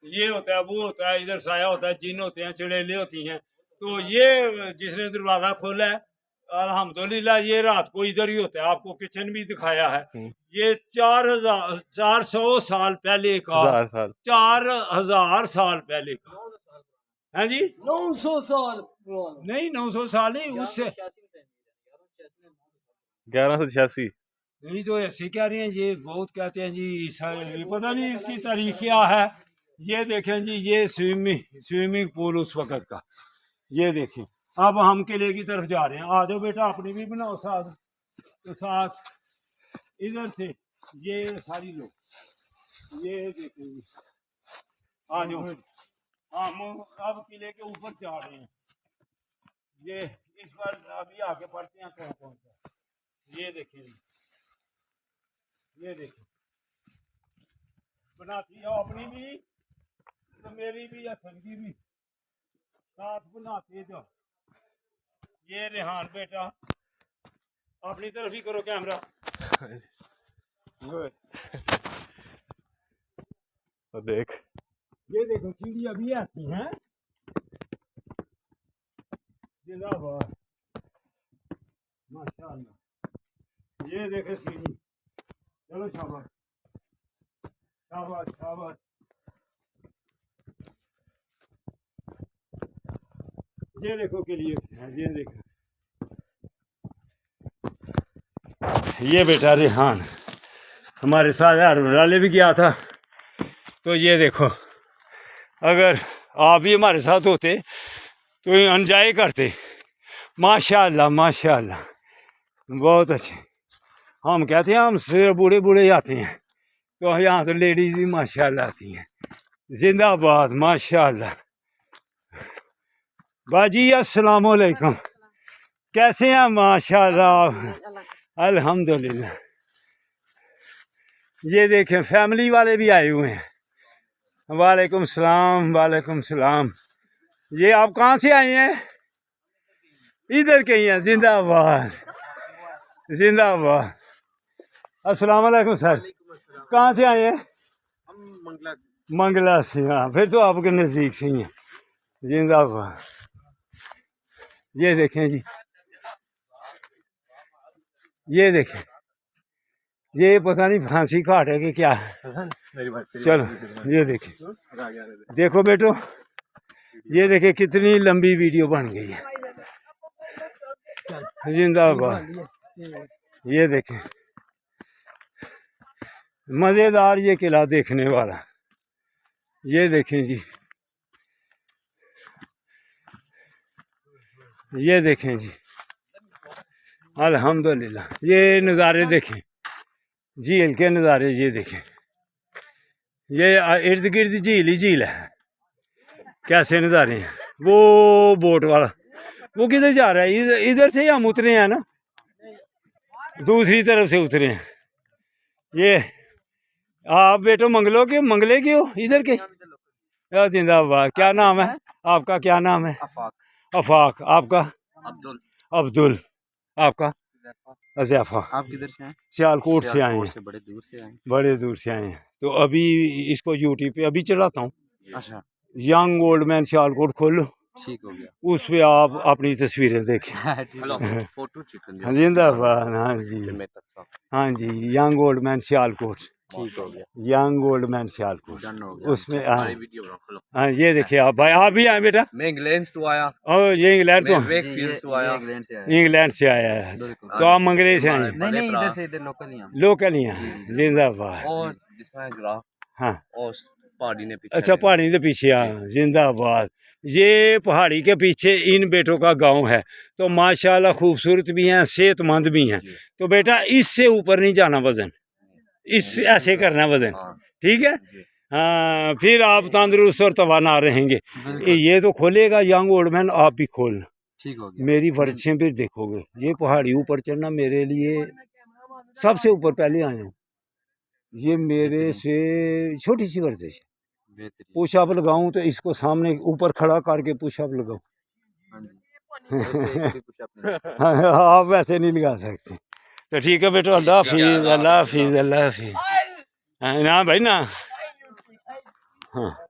ये होता है, वो होता है, इधर साया होता है, जिन होते हैं, चुड़ैलें होती हैं। तो ये जिसने दरवाजा खोला है अल्हम्दुलिल्लाह, ये रात को इधर ही होता है। आपको किचन भी दिखाया है। ये 400 साल पहले का, 4000 साल पहले का है जी। 900 साल नहीं, 900 साल नहीं, उससे 1186। नहीं तो ऐसे कह रहे हैं, ये बहुत कहते हैं जी ये पता नहीं इसकी तारीख क्या है। ये देखें जी, ये स्विमिंग पूल उस वक़्त का, ये देखें। अब हम किले की तरफ जा रहे हैं। आ जाओ बेटा, अपनी भी बनाओ साथ। तो साथ इधर से ये सारी लोग, ये देखें जी, आ जाओ। हम अब किले के ऊपर जा रहे हैं। ये इस पर अभी आगे पढ़ते हैं कौन कौन सा। ये देखें जी, ये देखो, बनाती हो अपनी भी तो मेरी भी या संगी भी साथ बनाते जाओ। ये रेहान बेटा, अपनी तरफ ही करो कैमरा। तो देख, ये देखो सीढ़ी अभी आती है। जिंदाबाद, माशाअल्लाह। ये देखे सीढ़ी, चलो शाबाश शाबाश शाबाश। ये देखो के लिए, ये देखो, ये बेटा रेहान हमारे साथ रले भी गया था। तो ये देखो, अगर आप भी हमारे साथ होते तो एंजॉय करते। माशाअल्लाह माशाअल्लाह, बहुत अच्छे। हम कहते हैं हम सिर्फ बूढ़े बूढ़े जाते हैं, तो यहाँ तो लेडीज भी माशाअल्लाह आती हैं। जिंदाबाद माशाअल्लाह। बाजी अस्सलाम वालेकुम, कैसे हैं? माशाअल्लाह अल्हम्दुलिल्लाह। ये देखें फैमिली वाले भी आए हुए हैं। वालेकुम सलाम, वालेकुम सलाम। ये आप कहाँ से आए हैं? इधर के ही हैं। जिंदाबाद जिंदाबाद। अस्सलाम वालेकुम सर, कहाँ से आए हैं? हम मंगला से। हाँ, फिर तो आपके नज़दीक से ही हैं। जिंदाबाद। ये देखें जी, ये देखें, ये पता नहीं फांसी घाट है कि क्या है। चलो ये देखें, देखो बेटो, ये देखें कितनी लंबी वीडियो बन गई है। जिंदाबाद। ये देखें, मज़ेदार ये किला देखने वाला। ये देखें जी, ये देखें जी, अल्हम्दुलिल्लाह। ये नज़ारे देखें, झील के नज़ारे ये देखें। ये इर्द गिर्द झील ही झील है। कैसे नज़ारे हैं। वो बोट वाला वो किधर जा रहा है? इधर से हम उतरे हैं ना, दूसरी तरफ से उतरे हैं। ये आप बेटो मंगलो के, मंगले के हो इधर के? जिंदाबाद। क्या नाम है आपका? क्या नाम है? अफाक। आपका? अब्दुल। अब्दुल। आपका? अज़ैफ़ा। आप किधर से हैं? सियालकोट से आए हैं। बड़े दूर से आए। बड़े दूर से आए हैं। तो अभी इसको यूट्यूब पे अभी चलाता हूँ। अच्छा, यंग ओल्ड मैन सियालकोट खोलो, ठीक हो गया। उस पे आप अपनी तस्वीरें देखें। फोटो जिंदाबाद। हाँ जी, हाँ जी, यंग ओल्ड मैन सियालकोट। ठीक हो गया। यंग ओल्ड मैन सियालकोट, उसमें हाँ हाँ। ये देखिए आप भाई, आप भी आए बेटा? मैं इंग्लैंड से आया। ओ ये इंग्लैंड तो इंग्लैंड से आया है। तो आप मंगले से आए? नहीं, इधर से, इधर लोकल ही हैं। लोकल ही हैं। जिंदाबाद। और जिसमें ग्राफ, हाँ, और पहाड़ी ने पीछे। अच्छा, पहाड़ी के पीछे। हाँ, जिंदाबाद। ये पहाड़ी के पीछे इन बेटों का गांव है। तो माशाल्लाह खूबसूरत भी हैं, सेहतमंद भी हैं। तो बेटा इससे ऊपर नहीं जाना वजन, इस ऐसे करना वजन, ठीक है? हाँ, फिर आप तंदुरुस्त और तवाना रहेंगे। ये तो खोलेगा यंग ओल्ड मैन, आप भी खोलना। ठीक हो गया। मेरी वर्जिशें भी देखोगे। ये पहाड़ी ऊपर चढ़ना मेरे लिए सबसे ऊपर पहले आया हूँ। ये मेरे से छोटी सी वर्जिश है। पुशअप लगाऊं तो इसको सामने ऊपर खड़ा करके पुशअप लगाऊं। हाँ, आप वैसे नहीं लगा सकते। तो ठीक है बेटो, अल्लाह हाफिज़, अल्लाह हाफिज़, अल्लाह हाफिज़। ना भाई ना। हाँ।